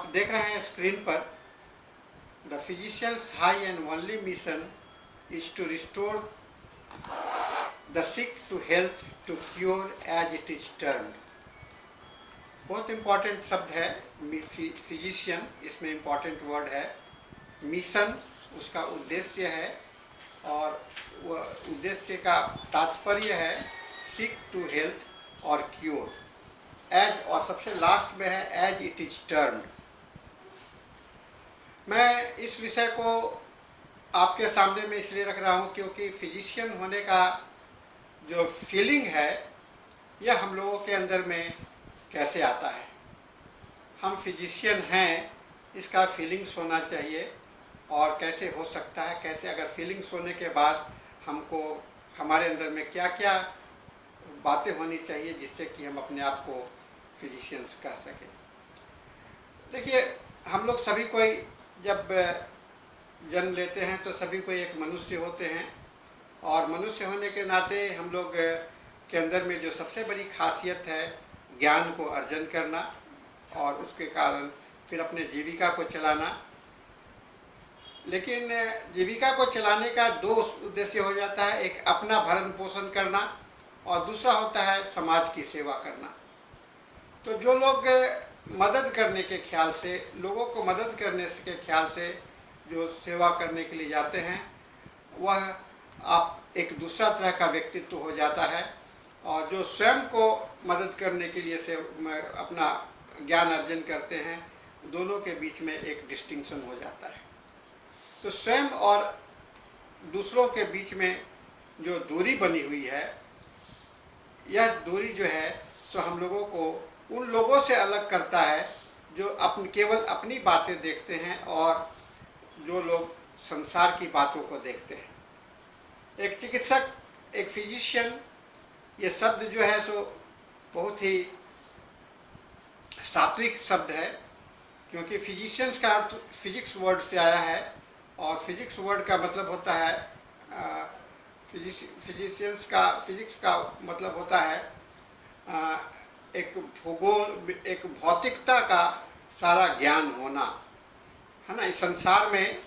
आप देख रहे हैं स्क्रीन पर, the physicians high and only mission is to restore the sick to health to cure as it is termed. बहुत important शब्द है फिजिशियन, इसमें इंपॉर्टेंट वर्ड है। मिशन उसका उद्देश्य है और वह उद्देश्य का तात्पर्य है सिक टू हेल्थ और क्योर, एज और सबसे लास्ट में है एज इट इज टर्न्ड। मैं इस विषय को आपके सामने में इसलिए रख रहा हूँ क्योंकि फिजिशियन होने का जो फीलिंग है यह हम लोगों के अंदर में कैसे आता है। हम फिजिशियन हैं, इसका फीलिंग्स होना चाहिए और कैसे हो सकता है, कैसे अगर फीलिंग्स होने के बाद हमको हमारे अंदर में क्या क्या बातें होनी चाहिए जिससे कि हम अपने आप को फिजिशियंस कह सकें। देखिए, हम लोग सभी कोई जब जन्म लेते हैं तो सभी कोई एक मनुष्य होते हैं और मनुष्य होने के नाते हम लोग के अंदर में जो सबसे बड़ी खासियत है ज्ञान को अर्जन करना और उसके कारण फिर अपने जीविका को चलाना। लेकिन जीविका को चलाने का दो उद्देश्य हो जाता है, एक अपना भरण पोषण करना और दूसरा होता है समाज की सेवा करना। तो जो लोग मदद करने के ख्याल से, लोगों को मदद करने के ख्याल से जो सेवा करने के लिए जाते हैं, वह आप एक दूसरा तरह का व्यक्तित्व हो जाता है। और जो स्वयं को मदद करने के लिए से अपना ज्ञान अर्जन करते हैं, दोनों के बीच में एक डिस्टिंक्शन हो जाता है। तो स्वयं और दूसरों के बीच में जो दूरी बनी हुई है, यह दूरी जो है सो हम लोगों को उन लोगों से अलग करता है जो केवल अपनी बातें देखते हैं और जो लोग संसार की बातों को देखते हैं। एक चिकित्सक, एक फिजिशियन, ये शब्द जो है सो बहुत ही सात्विक शब्द है क्योंकि फिजिशियंस का अर्थ फिजिक्स वर्ड से आया है और फिजिक्स वर्ड का मतलब होता है फिजिशियंस का फिजिक्स का मतलब होता है एक भूगोल, एक भौतिकता का सारा ज्ञान होना, है ना। इस संसार में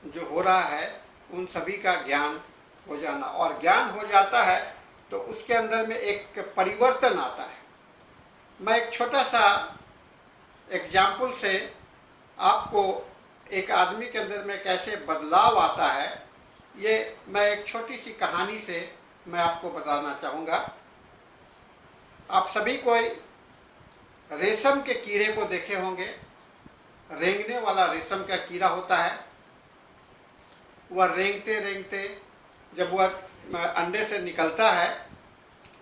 जो हो रहा है उन सभी का ज्ञान हो जाना, और ज्ञान हो जाता है तो उसके अंदर में एक परिवर्तन आता है। मैं एक छोटा सा एग्जाम्पल से आपको एक आदमी के अंदर में कैसे बदलाव आता है, ये मैं एक छोटी सी कहानी से मैं आपको बताना चाहूँगा। आप सभी कोई रेशम के कीड़े को देखे होंगे। रेंगने वाला रेशम का कीड़ा होता है। वह रेंगते रेंगते जब वह अंडे से निकलता है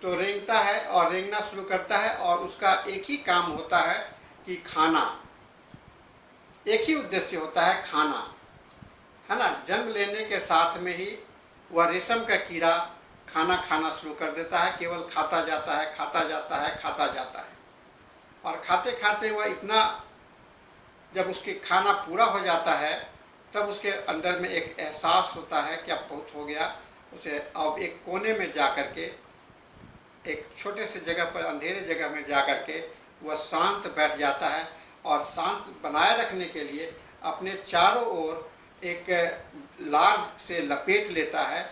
तो रेंगता है और रेंगना शुरू करता है और उसका एक ही काम होता है कि खाना, एक ही उद्देश्य होता है खाना, है ना। जन्म लेने के साथ में ही वह रेशम का कीड़ा खाना खाना शुरू कर देता है, केवल खाता जाता है, खाता जाता है, खाता जाता है। और खाते खाते वह इतना, जब उसके खाना पूरा हो जाता है तब उसके अंदर में एक एहसास होता है कि अब बहुत हो गया। उसे अब एक कोने में जा कर के, एक छोटे से जगह पर, अंधेरे जगह में जा कर के वह शांत बैठ जाता है और शांत बनाए रखने के लिए अपने चारों ओर एक लार से लपेट लेता है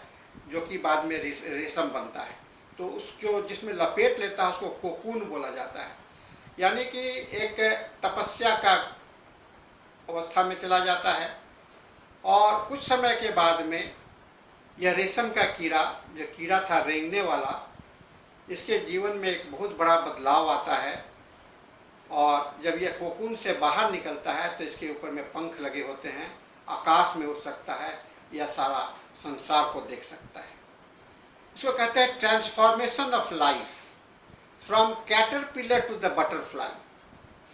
जो कि बाद में रेशम बनता है। तो उस जो जिसमें लपेट लेता है उसको कोकून बोला जाता है, यानी कि एक तपस्या का अवस्था में चला जाता है। और कुछ समय के बाद में यह रेशम का कीड़ा, जो कीड़ा था रेंगने वाला, इसके जीवन में एक बहुत बड़ा बदलाव आता है। और जब यह कोकून से बाहर निकलता है तो इसके ऊपर में पंख लगे होते हैं, आकाश में उड़ सकता है, यह सारा संसार को देख सकता है। इसको कहते हैं transformation of life, from caterpillar to the butterfly,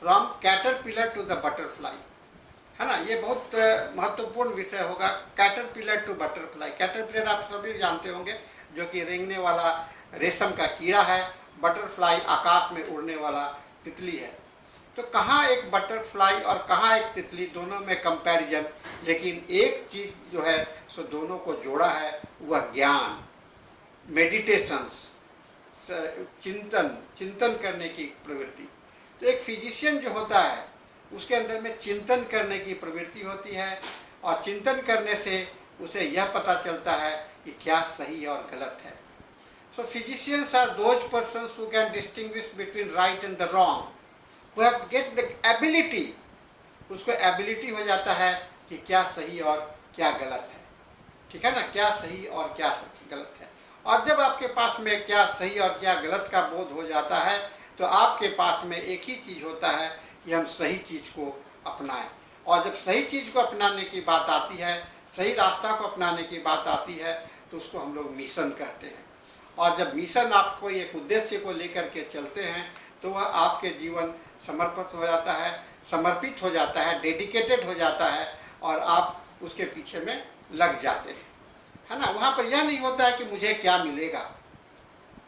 from caterpillar to the butterfly, है ना। ये बहुत महत्वपूर्ण विषय होगा, कैटरपिलर टू बटरफ्लाई। कैटरपिलर आप सभी जानते होंगे, जो कि रेंगने वाला रेशम का कीड़ा है। बटरफ्लाई आकाश में उड़ने वाला तितली है। तो कहाँ एक बटरफ्लाई और कहाँ एक तितली, दोनों में कंपैरिजन, लेकिन एक चीज जो है सो दोनों को जोड़ा है, वह ज्ञान, मेडिटेशंस, चिंतन करने की प्रवृत्ति। तो एक फिजिशियन जो होता है उसके अंदर में चिंतन करने की प्रवृत्ति होती है, और चिंतन करने से उसे यह पता चलता है कि क्या सही और गलत है। So physicians are those persons who can distinguish between right and the wrong, who have get the ability, उसको एबिलिटी हो जाता है कि क्या सही और क्या गलत है, ठीक है ना, क्या सही और क्या गलत है। और जब आपके पास में क्या सही और क्या गलत का बोध हो जाता है तो आपके पास में एक ही चीज होता है कि हम सही चीज को अपनाएं। और जब सही चीज को अपनाने की बात आती है, सही रास्ता को अपनाने की बात आती है, तो उसको हम लोग मिशन कहते हैं। और जब मिशन आपको एक उद्देश्य को लेकर के चलते हैं तो वह आपके जीवन समर्पित हो जाता है, समर्पित हो जाता है, डेडिकेटेड हो जाता है, और आप उसके पीछे में लग जाते हैं, है ना। वहाँ पर यह नहीं होता है कि मुझे क्या मिलेगा,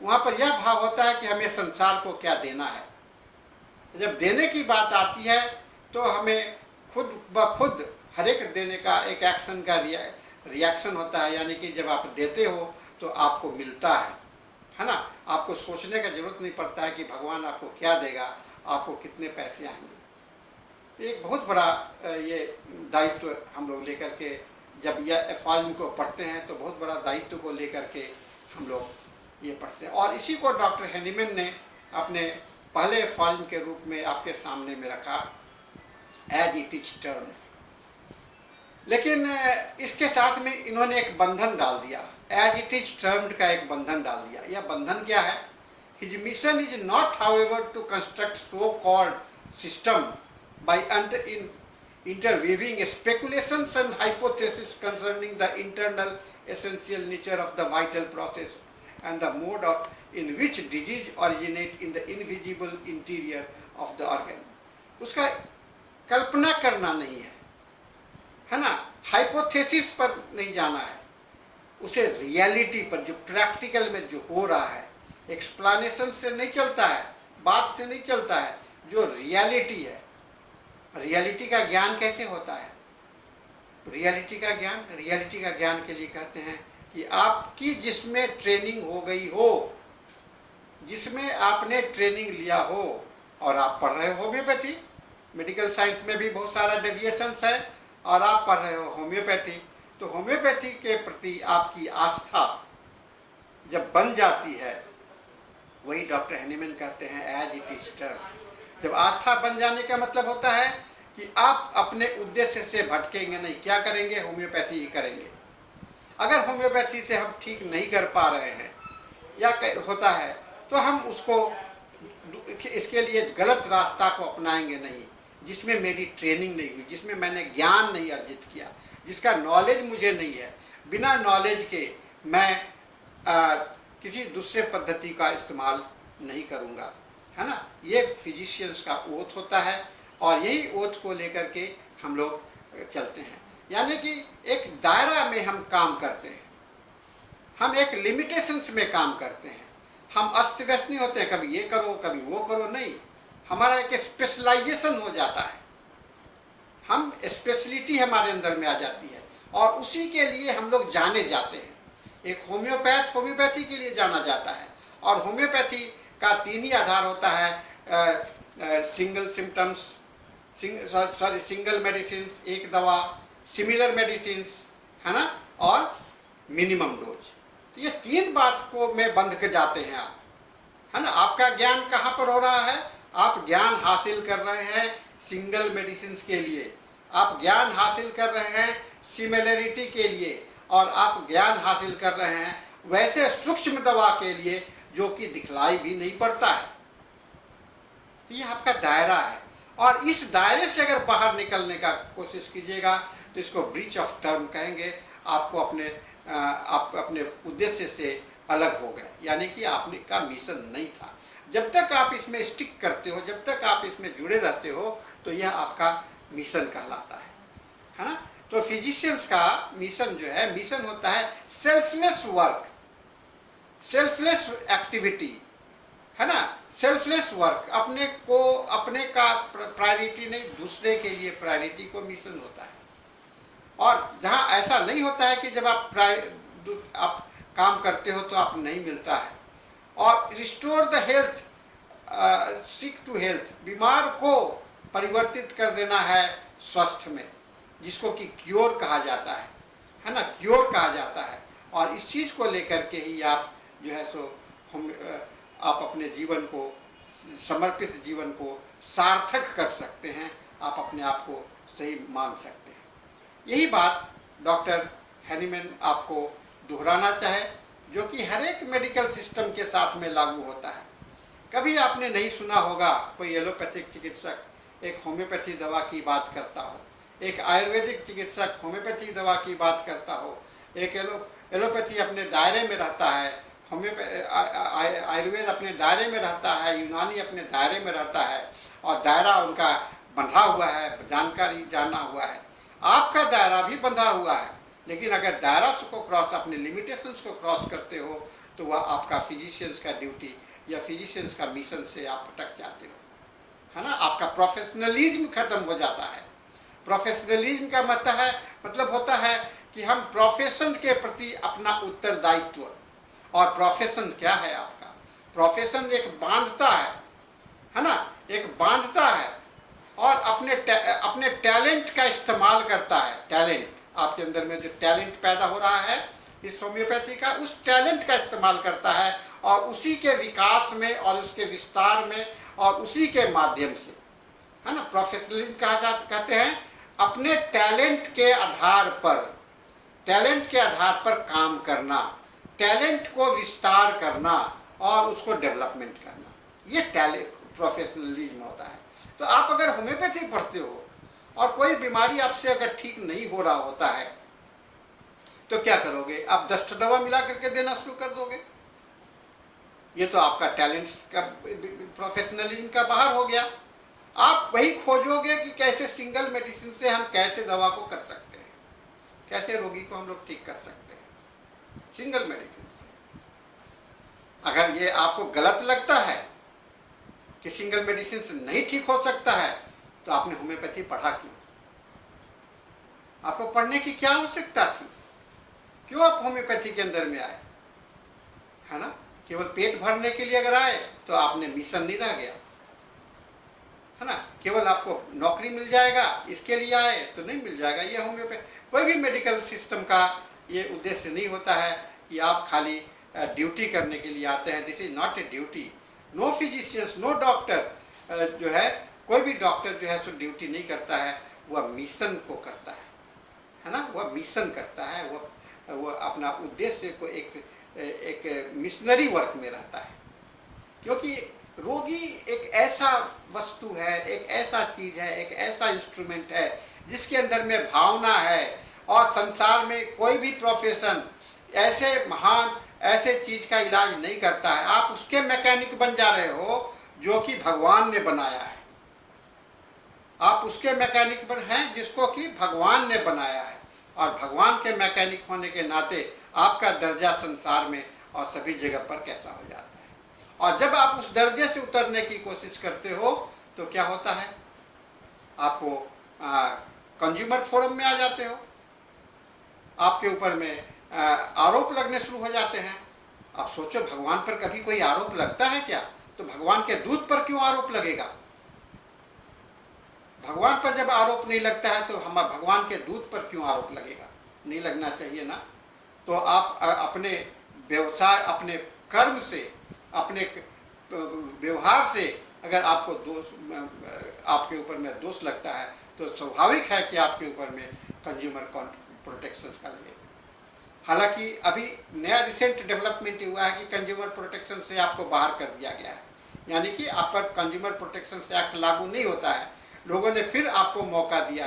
वहाँ पर यह भाव होता है कि हमें संसार को क्या देना है। जब देने की बात आती है तो हमें खुद ब खुद हर एक देने का एक एक्शन का रिएक्शन होता है, यानी कि जब आप देते हो तो आपको मिलता है ना। आपको सोचने का जरूरत नहीं पड़ता है कि भगवान आपको क्या देगा, आपको कितने पैसे आएंगे। एक बहुत बड़ा ये दायित्व हम लोग लेकर के जब यह फॉल्म को पढ़ते हैं तो बहुत बड़ा दायित्व को लेकर के हम लोग ये पढ़ते हैं। और इसी को डॉक्टर हैनीमैन ने अपने पहले फॉल्म के रूप में आपके सामने में रखा, एज इट इज टर्म। लेकिन इसके साथ में इन्होंने एक बंधन डाल दिया, एज इट इज टर्म्ड का एक बंधन डाल दिया। यह बंधन क्या है? His mission is not however to construct so called system by interweaving speculations and hypotheses concerning the internal essential nature of the vital process and the mode in which disease originate in the invisible interior of the organ। उसका कल्पना करना नहीं है ना, hypothesis पर नहीं जाना है, उसे रियलिटी पर, जो प्रैक्टिकल में जो हो रहा है, एक्सप्लेनेशन से नहीं चलता है, बात से नहीं चलता है, जो रियलिटी है। रियलिटी का ज्ञान कैसे होता है? रियलिटी का ज्ञान के लिए कहते हैं कि आपकी जिसमें ट्रेनिंग हो गई हो, जिसमें आपने ट्रेनिंग लिया हो, और आप पढ़ रहे हो होम्योपैथी, मेडिकल साइंस में भी बहुत सारा डेविएशंस है, और आप पढ़ रहे हो होम्योपैथी, तो होम्योपैथी के प्रति आपकी आस्था जब बन जाती है, वही डॉक्टर हैनीमैन कहते हैं एज इट इज टर्म। जब आस्था बन जाने का मतलब होता है कि आप अपने उद्देश्य से भटकेंगे नहीं। क्या करेंगे? होम्योपैथी ही करेंगे। अगर होम्योपैथी से हम ठीक नहीं कर पा रहे हैं या होता है तो हम उसको इसके लिए गलत रास्ता को अपनाएंगे नहीं, जिसमें मेरी ट्रेनिंग नहीं हुई, जिसमें मैंने ज्ञान नहीं अर्जित किया, जिसका नॉलेज मुझे नहीं है। बिना नॉलेज के मैं किसी दूसरे पद्धति का इस्तेमाल नहीं करूँगा, है ना। ये फिजिशियंस का ओथ होता है, और यही ओथ को लेकर के हम लोग चलते हैं। यानी कि एक दायरा में हम काम करते हैं, हम एक लिमिटेशंस में काम करते हैं, हम अस्त व्यस्त नहीं होते हैं, कभी ये करो कभी वो करो, नहीं। हमारा एक स्पेशलाइजेशन हो जाता है, हम स्पेशलिटी हमारे अंदर में आ जाती है, और उसी के लिए हम लोग जाने जाते हैं। एक होम्योपैथ होम्योपैथी के लिए जाना जाता है, और होम्योपैथी का तीन ही आधार होता है, सिंगल सिम्टम्स, सिंगल मेडिसिन, एक दवा, सिमिलर मेडिसिन, है ना, और मिनिमम डोज। तो ये तीन बात को में बंध के जाते हैं आप, है ना। आपका ज्ञान कहाँ पर हो रहा है? आप ज्ञान हासिल कर रहे हैं सिंगल मेडिसिन के लिए, आप ज्ञान हासिल कर रहे हैं सिमिलरिटी के लिए, और आप ज्ञान हासिल कर रहे हैं वैसे सूक्ष्म दवा के लिए जो कि दिखलाई भी नहीं पड़ता है। ये आपका दायरा है, और इस दायरे से अगर बाहर निकलने का कोशिश कीजिएगा तो इसको ब्रीच ऑफ टर्म कहेंगे। आपको आप अपने उद्देश्य से अलग हो गए, यानी कि आपने का मिशन नहीं था। जब तक आप इसमें स्टिक करते हो, जब तक आप इसमें जुड़े रहते हो, तो यह आपका मिशन कहलाता है ना। तो फिजिशियंस का मिशन जो है, मिशन होता है सेल्फलेस वर्क, सेल्फलेस एक्टिविटी, है ना, सेल्फलेस वर्क। अपने का प्रायोरिटी नहीं, दूसरे के लिए प्रायोरिटी को मिशन होता है। और जहाँ ऐसा नहीं होता है कि जब आप काम करते हो तो आप नहीं मिलता है। और restore the health, sick to health, बीमार को परिवर्तित कर देना है स्वास्थ्य में, जिसको कि क्योर कहा जाता है ना, क्योर कहा जाता है। और इस चीज़ को लेकर के ही आप जो है सो आप अपने जीवन को, समर्पित जीवन को सार्थक कर सकते हैं, आप अपने आप को सही मान सकते हैं। यही बात डॉक्टर हैनीमैन आपको दोहराना चाहे, जो कि हर एक मेडिकल सिस्टम के साथ में लागू होता है। कभी आपने नहीं सुना होगा कोई एलोपैथिक चिकित्सक एक होम्योपैथी दवा की बात करता हो, एक आयुर्वेदिक चिकित्सक होम्योपैथी दवा की बात करता हो, एक एलोपैथी अपने दायरे में रहता है, आयुर्वेद अपने दायरे में रहता है, यूनानी अपने दायरे में रहता है, और दायरा उनका बंधा हुआ है, जानकारी जाना हुआ है। आपका दायरा भी बंधा हुआ है, लेकिन अगर दायरा को क्रॉस, अपने लिमिटेशंस को क्रॉस करते हो, तो वह आपका फिजिशियंस का ड्यूटी या फिजिशियंस का मिशन से आप भटक जाते हो, है ना। आपका प्रोफेशनलिज्म खत्म हो जाता है। प्रोफेशनलिज्म का मतलब होता है कि हम प्रोफेशन के प्रति अपना उत्तरदायित्व, और प्रोफेशन क्या है आपका? प्रोफेशन एक बांधता है ना, एक बांधता है, और अपने टैलेंट का इस्तेमाल करता है। टैलेंट, आपके अंदर में जो टैलेंट पैदा हो रहा है इस होम्योपैथी का, उस टैलेंट का इस्तेमाल करता है, और उसी के विकास में और उसके विस्तार में और उसी के माध्यम से, है ना, प्रोफेशनलिज्म कहते हैं अपने टैलेंट के आधार पर काम करना, टैलेंट को विस्तार करना और उसको डेवलपमेंट करना, ये टैलेंट प्रोफेशनलिज्म होता है। तो आप अगर होम्योपैथी पढ़ते हो और कोई बीमारी आपसे अगर ठीक नहीं हो रहा होता है, तो क्या करोगे? आप 10 दवा मिला करके देना शुरू कर दोगे। ये तो आपका टैलेंट का, प्रोफेशनलिज्म का बाहर हो गया। आप वही खोजोगे कि कैसे सिंगल मेडिसिन से हम कैसे दवा को कर सकते हैं, कैसे रोगी को हम लोग ठीक कर सकते हैं सिंगल मेडिसिन से। अगर ये आपको गलत लगता है कि सिंगल मेडिसिन से नहीं ठीक हो सकता है, तो आपने होम्योपैथी पढ़ा क्यों? आपको पढ़ने की क्या आवश्यकता थी? क्यों आप होम्योपैथी के अंदर में आए, है ना? केवल पेट भरने के लिए अगर आए तो आपने मिशन नहीं रह गया, है ना। केवल आपको नौकरी मिल जाएगा इसके लिए आए तो नहीं मिल जाएगा। ये होम्योपैथी, कोई भी मेडिकल सिस्टम का ये उद्देश्य नहीं होता है कि आप खाली ड्यूटी करने के लिए आते हैं। This is not a duty. No physicians, no doctor जो है, कोई भी डॉक्टर जो है सो ड्यूटी नहीं करता है, वह मिशन को करता है ना। वह मिशन करता है, वो अपना उद्देश्य को एक मिशनरी वर्क में रहता है। क्योंकि रोगी एक ऐसा वस्तु है, एक ऐसा चीज है, एक ऐसा इंस्ट्रूमेंट है जिसके अंदर में भावना है, और संसार में कोई भी प्रोफेशन ऐसे महान ऐसे चीज का इलाज नहीं करता है। आप उसके मैकेनिक बन जा रहे हो जो कि भगवान ने बनाया है। आप उसके मैकेनिक पर हैं जिसको कि भगवान ने बनाया है, और भगवान के मैकेनिक होने के नाते आपका दर्जा संसार में और सभी जगह पर कैसा हो जाता है। और जब आप उस दर्जे से उतरने की कोशिश करते हो तो क्या होता है? आपको कंज्यूमर फोरम में आ जाते हो, आपके ऊपर में आरोप लगने शुरू हो जाते हैं। आप सोचो, भगवान पर कभी कोई आरोप लगता है क्या? तो भगवान के दूत पर क्यों आरोप लगेगा? भगवान पर जब आरोप नहीं लगता है तो हम भगवान के दूत पर क्यों आरोप लगेगा? नहीं लगना चाहिए ना। तो आप अपने व्यवसाय, अपने कर्म से, अपने व्यवहार से अगर आपको दोष, आपके ऊपर में दोष लगता है, तो स्वाभाविक है कि आपके ऊपर में कंज्यूमर प्रोटेक्शन का लगेगा। हालांकि अभी नया रिसेंट डेवलपमेंट हुआ है कि कंज्यूमर प्रोटेक्शन से आपको बाहर कर दिया गया है, यानी कि आप पर कंज्यूमर प्रोटेक्शन एक्ट लागू नहीं होता है। लोगों ने फिर आपको मौका दिया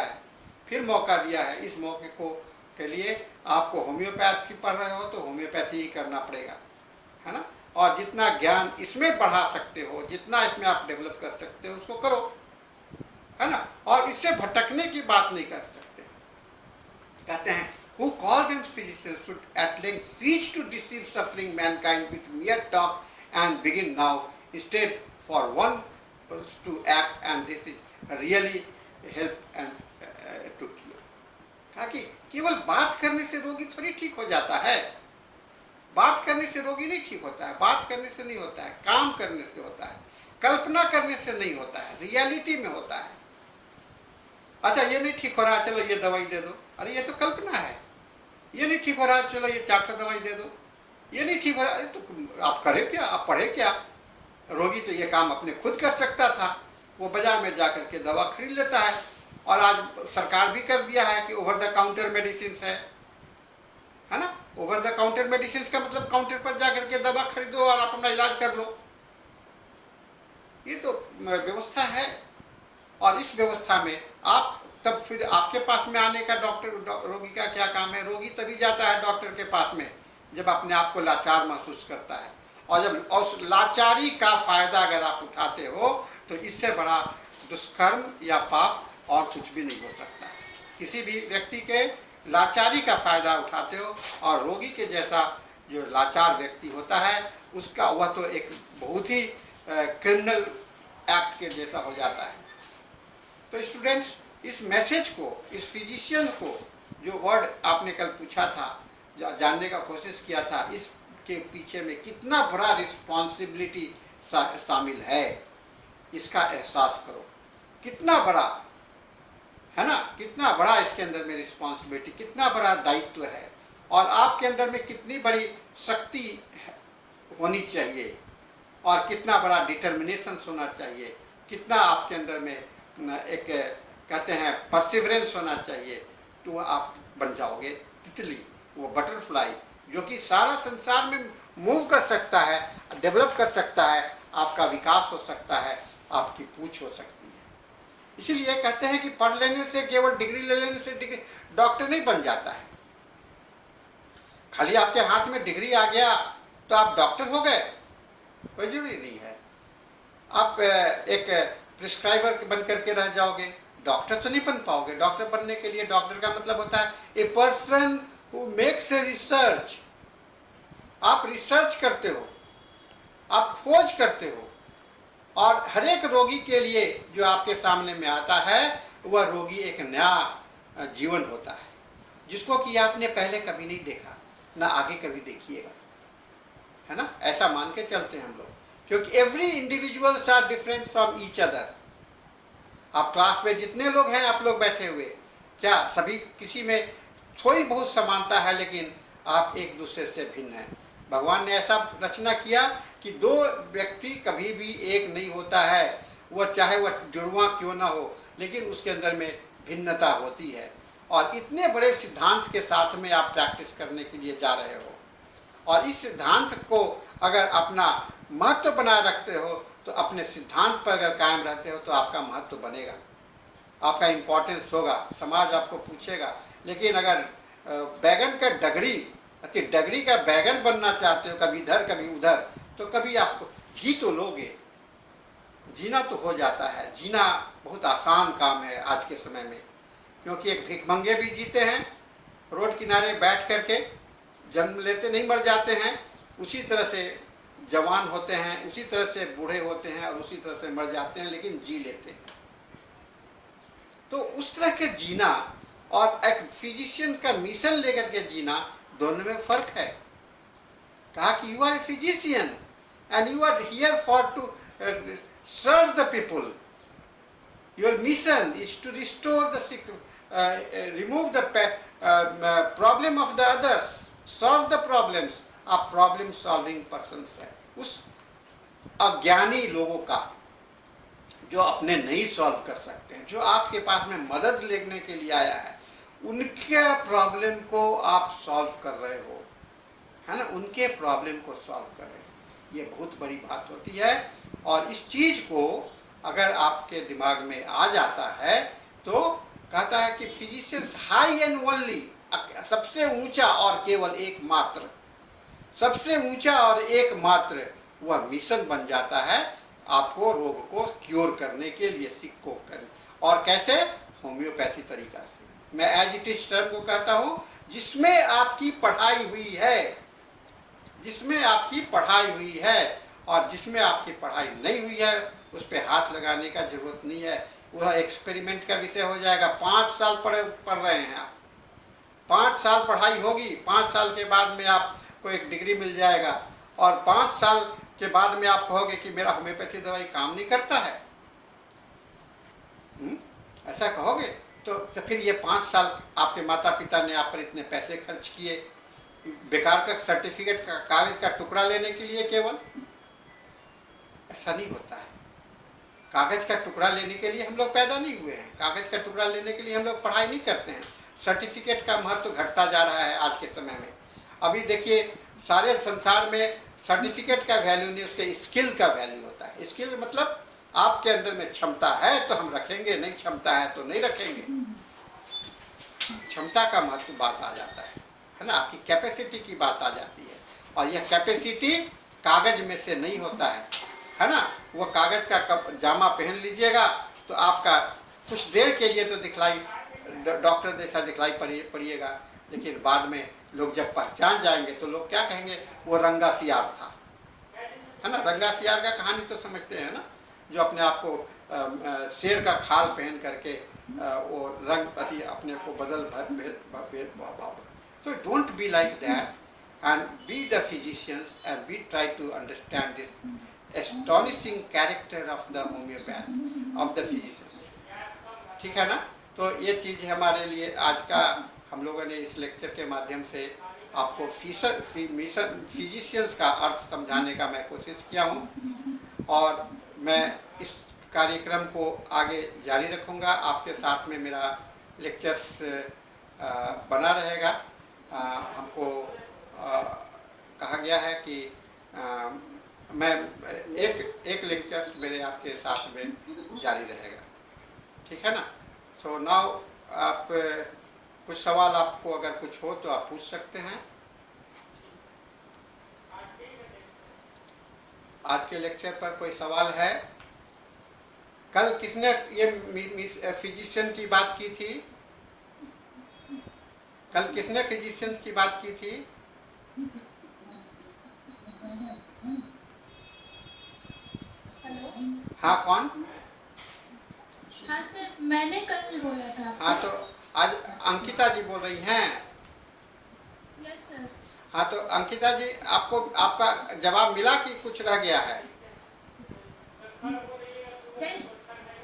है, इस मौके को के लिए आपको होम्योपैथी पढ़ रहे हो तो होम्योपैथी ही करना पड़ेगा, है ना। और जितना ज्ञान इसमें बढ़ा सकते हो, जितना इसमें आप डेवलप कर सकते हो उसको करो, है ना। और इससे भटकने की बात नहीं कर सकते। कहते हैं who called him physician should at length cease to deceive suffering mankind with mere talk and begin now instead for one to act, and this is really help and to cure। ताकि केवल बात करने से रोगी थोड़ी ठीक हो जाता है। बात करने से रोगी नहीं ठीक होता है, बात करने से नहीं होता है, काम करने से होता है, कल्पना करने से नहीं होता है, रियलिटी में होता है। अच्छा ये नहीं ठीक हो रहा, चलो ये दवाई दे दो। अरे ये तो कल्पना है। ये नहीं ठीक हो रहा, चलो ये 400 दवाई दे दो। ये नहीं ठीक हो रहा, अरे तो आप करे क्या, आप पढ़े क्या? रोगी तो ये काम अपने खुद कर सकता था, वो बाजार में जाकर के दवा खरीद लेता है। और आज सरकार भी कर दिया है कि ओवर द काउंटर मेडिसिन है ना। ओवर द काउंटर मेडिसिन का मतलब काउंटर पर जाकर के दवा खरीदो और आप अपना इलाज कर लो। ये तो व्यवस्था है। और इस व्यवस्था में आप तब फिर आपके पास में आने का रोगी का क्या काम है? रोगी तभी जाता है डॉक्टर के पास में जब अपने आप को लाचार महसूस करता है। और जब उस लाचारी का फायदा अगर आप उठाते हो तो इससे बड़ा दुष्कर्म या पाप और कुछ भी नहीं हो सकता। किसी भी व्यक्ति के लाचारी का फायदा उठाते हो, और रोगी के जैसा जो लाचार व्यक्ति होता है उसका वह तो एक बहुत ही क्रिमिनल एक्ट के जैसा हो जाता है। तो स्टूडेंट्स, इस मैसेज को, इस फिजिशियन को जो वर्ड आपने कल पूछा था, जानने का कोशिश किया था, इसके पीछे में कितना बड़ा रिस्पॉन्सिबिलिटी शामिल है इसका एहसास करो। कितना बड़ा है ना, कितना बड़ा इसके अंदर में रिस्पॉन्सिबिलिटी, कितना बड़ा दायित्व है, और आपके अंदर में कितनी बड़ी शक्ति होनी चाहिए, और कितना बड़ा डिटर्मिनेशन होना चाहिए, कितना आपके अंदर में एक कहते हैं परसिवरेंस होना चाहिए। तो आप बन जाओगे तितली, वो बटरफ्लाई जो कि सारा संसार में मूव कर सकता है, डेवलप कर सकता है, आपका विकास हो सकता है, आपकी पूछ हो सकती है। इसीलिए कहते हैं कि पढ़ लेने से, केवल डिग्री ले लेने से डॉक्टर नहीं बन जाता है। खाली आपके हाथ में डिग्री आ गया तो आप डॉक्टर हो गए, कोई जरूरी नहीं है। आप एक प्रिस्क्राइबर बन करके रह जाओगे, डॉक्टर तो नहीं बन पाओगे। डॉक्टर बनने के लिए, डॉक्टर का मतलब होता है a person who makes a research. आप रिसर्च करते हो, आप खोज करते हो, और हर एक रोगी के लिए जो आपके सामने में आता है वह रोगी एक नया जीवन होता है, जिसको कि आपने पहले कभी नहीं देखा, ना आगे कभी देखिएगा, है ना। ऐसा मान के चलते हैं हम लोग, क्योंकि every individuals are different from each other. आप क्लास में जितने लोग हैं, आप लोग बैठे हुए, क्या सभी किसी में थोड़ी बहुत समानता है, लेकिन आप एक दूसरे से भिन्न हैं। भगवान ने ऐसा रचना किया कि दो व्यक्ति कभी भी एक नहीं होता है, वह चाहे वह जुड़वा क्यों ना हो, लेकिन उसके अंदर में भिन्नता होती है। और इतने बड़े सिद्धांत के साथ में आप प्रैक्टिस करने के लिए जा रहे हो, और इस सिद्धांत को अगर अपना महत्व बनाए रखते हो, तो अपने सिद्धांत पर अगर कायम रहते हो तो आपका महत्व बनेगा, आपका इम्पोर्टेंस होगा, समाज आपको पूछेगा। लेकिन अगर बैगन का डगरी का बैगन बनना चाहते हो, कभी इधर कभी उधर, तो कभी आपको जी तो लोगे, जीना तो हो जाता है। जीना बहुत आसान काम है आज के समय में, क्योंकि एक भिखमंगे भी जीते हैं, रोड किनारे बैठ करके जन्म लेते नहीं, मर जाते हैं, उसी तरह से जवान होते हैं, उसी तरह से बूढ़े होते हैं, और उसी तरह से मर जाते हैं, लेकिन जी लेते हैं। तो उस तरह के जीना और एक फिजिशियन का मिशन लेकर के जीना, दोनों में फर्क है। कहा कि you are a physician and you are here for to serve the people. Your mission is to restore the sick, remove the problem of the others, solve the problems. आप प्रॉब्लम सॉल्विंग पर्सन है। उस अज्ञानी लोगों का जो अपने नहीं solve कर सकते हैं, जो आपके पास में मदद लेने के लिए आया है, उनके प्रॉब्लम को आप सॉल्व कर रहे हो, है ना, उनके प्रॉब्लम को सॉल्व कर रहे हो। ये बहुत बड़ी बात होती है। और इस चीज को अगर आपके दिमाग में आ जाता है तो कहता है कि फिजिशियंस हाई एंड ओनली, सबसे ऊंचा और केवल एकमात्र, सबसे ऊंचा और एकमात्र वह मिशन बन जाता है आपको रोग को क्योर करने के लिए, सिक को करने। और कैसे? होम्योपैथी तरीका से। मैं एज इट इज टर्म को कहता हूं, जिसमें आपकी पढ़ाई हुई है, जिसमें आपकी पढ़ाई हुई है, और जिसमें आपकी पढ़ाई नहीं हुई है उस पर हाथ लगाने का जरूरत नहीं है। वह एक्सपेरिमेंट का विषय हो जाएगा। 5 साल पढ़ रहे हैं आप, 5 साल पढ़ाई होगी, 5 साल के बाद में आपको एक डिग्री मिल जाएगा, और 5 साल के बाद में आप कहोगे कि मेरा होम्योपैथी दवाई काम नहीं करता है। ऐसा कहोगे? तो फिर ये 5 साल आपके माता पिता ने आप पर इतने पैसे खर्च किए बेकार का सर्टिफिकेट का कागज का टुकड़ा लेने के लिए केवल? ऐसा नहीं होता है। कागज का टुकड़ा लेने के लिए हम लोग पैदा नहीं हुए हैं, कागज का टुकड़ा लेने के लिए हम लोग पढ़ाई नहीं करते हैं। सर्टिफिकेट का महत्व घटता जा रहा है आज के समय में। अभी देखिए सारे संसार में सर्टिफिकेट का वैल्यू नहीं, उसके स्किल का वैल्यू होता है। स्किल मतलब आपके अंदर में क्षमता है तो हम रखेंगे, नहीं क्षमता है तो नहीं रखेंगे। क्षमता का महत्व बात आ जाता है ना, आपकी कैपेसिटी की बात आ जाती है। और यह कैपेसिटी कागज में से नहीं होता है ना। वो कागज का जामा पहन लीजिएगा तो आपका कुछ देर के लिए तो दिखलाई डॉक्टर जैसा दिखलाई पड़िएगा, लेकिन बाद में लोग जब पहचान जाएंगे तो लोग क्या कहेंगे, वो रंगा सियार था, है ना। रंगा सियार का कहानी तो समझते हैं ना, जो अपने आप को शेर का खाल पहन करके वो रंग अति अपने को बदल भर। So don't be like that and be the physicians and we try to understand this astonishing character of the homeopath, of the physician. ठीक है ना। तो ये चीज़ हमारे लिए आज का हम लोगों ने इस लेक्चर के माध्यम से आपको फिजिशियंस का अर्थ समझाने का मैं कोशिश किया हूँ और मैं इस कार्यक्रम को आगे जारी रखूँगा। आपके साथ में मेरा लेक्चर्स बना रहेगा। हमको कहा गया है कि मैं एक लेक्चर्स मेरे आपके साथ में जारी रहेगा, ठीक है ना। सो नाउ आप कुछ सवाल आपको अगर कुछ हो तो आप पूछ सकते हैं। आज के लेक्चर पर कोई सवाल है? कल किसने ये फिजिशियन की बात की थी? कल किसने फिजिशियन की बात की थी? हाँ कौन? हाँ सर, मैंने कल बोला था। हाँ तो आज अंकिता जी बोल रही हैं। Yes sir. हाँ तो अंकिता जी आपको आपका जवाब मिला कि कुछ रह गया है?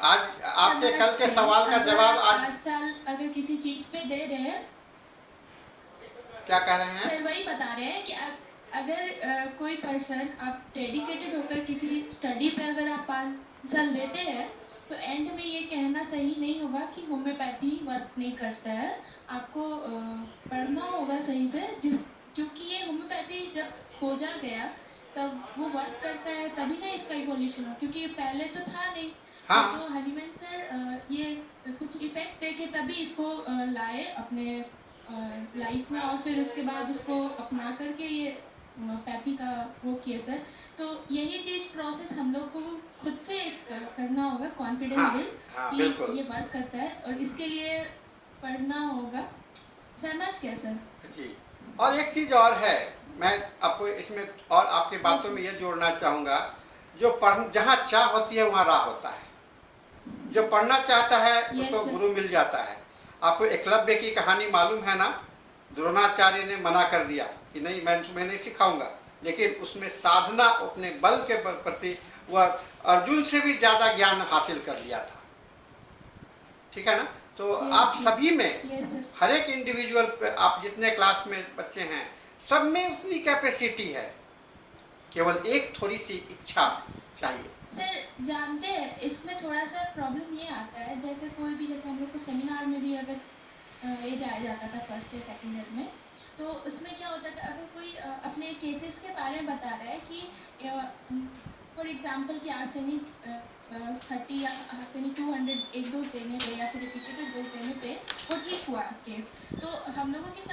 आज आपके कल के सवाल का जवाब आज 5 साल अगर किसी चीज पे दे रहे हैं, क्या कह रहे हैं सर वही बता रहे हैं कि अगर कोई पर्सन आप डेडिकेटेड होकर किसी स्टडी पे अगर आप 5 साल देते हैं तो एंड में ये कहना सही नहीं होगा कि होम्योपैथी वर्क नहीं करता है। आपको पढ़ना होगा सही से, क्योंकि ये होम्योपैथी जब खोजा गया तब वो वर्क करता है, तभी ना इसका इवोल्यूशन हो, क्योंकि पहले तो था नहीं। हाँ। तो हनीमैन सर ये कुछ इफेक्ट देखे तभी इसको लाए अपने लाइफ में और फिर उसके बाद उसको अपना करके ये पैथी का वो किया सर। तो यही चीज प्रोसेस हम लोग को खुद से करना होगा, कॉन्फिडेंस बिल्ड कि ये वर्क करता है और इसके लिए पढ़ना होगा। समझ क्या सर? जी। और एक चीज और है, मैं आपको इसमें और आपकी बातों में ये जोड़ना चाहूंगा, जो जहाँ चाह होती है वहाँ राह होता है। जो पढ़ना चाहता है उसको गुरु मिल जाता है। आपको एकलव्य की कहानी मालूम है ना? द्रोणाचार्य ने मना कर दिया कि नहीं, मैं तुम्हें नहीं सिखाऊंगा, लेकिन उसमें साधना अपने बल के प्रति वह अर्जुन से भी ज्यादा ज्ञान हासिल कर लिया था, ठीक है ना। तो आप सभी में, हर एक इंडिविजुअल, आप जितने क्लास में बच्चे हैं सब में उतनी कैपेसिटी है, केवल एक थोड़ी सी इच्छा चाहिए। सर जानते हैं इसमें थोड़ा सा प्रॉब्लम ये आता है, जैसे कोई भी, जैसे हम लोग को सेमिनार में भी अगर ये जाया जाता था फर्स्ट या सेकंड ईयर में, तो उसमें क्या होता था, अगर कोई अपने केसेस के बारे में बता रहा है कि फॉर एग्जांपल कि आर्सेनिक 30 या आर्सेनिक 200 एक डोज देने पे या फिर रिपीटेड डोज देने पे वो ठीक हुआ केस, तो हम लोगों के साथ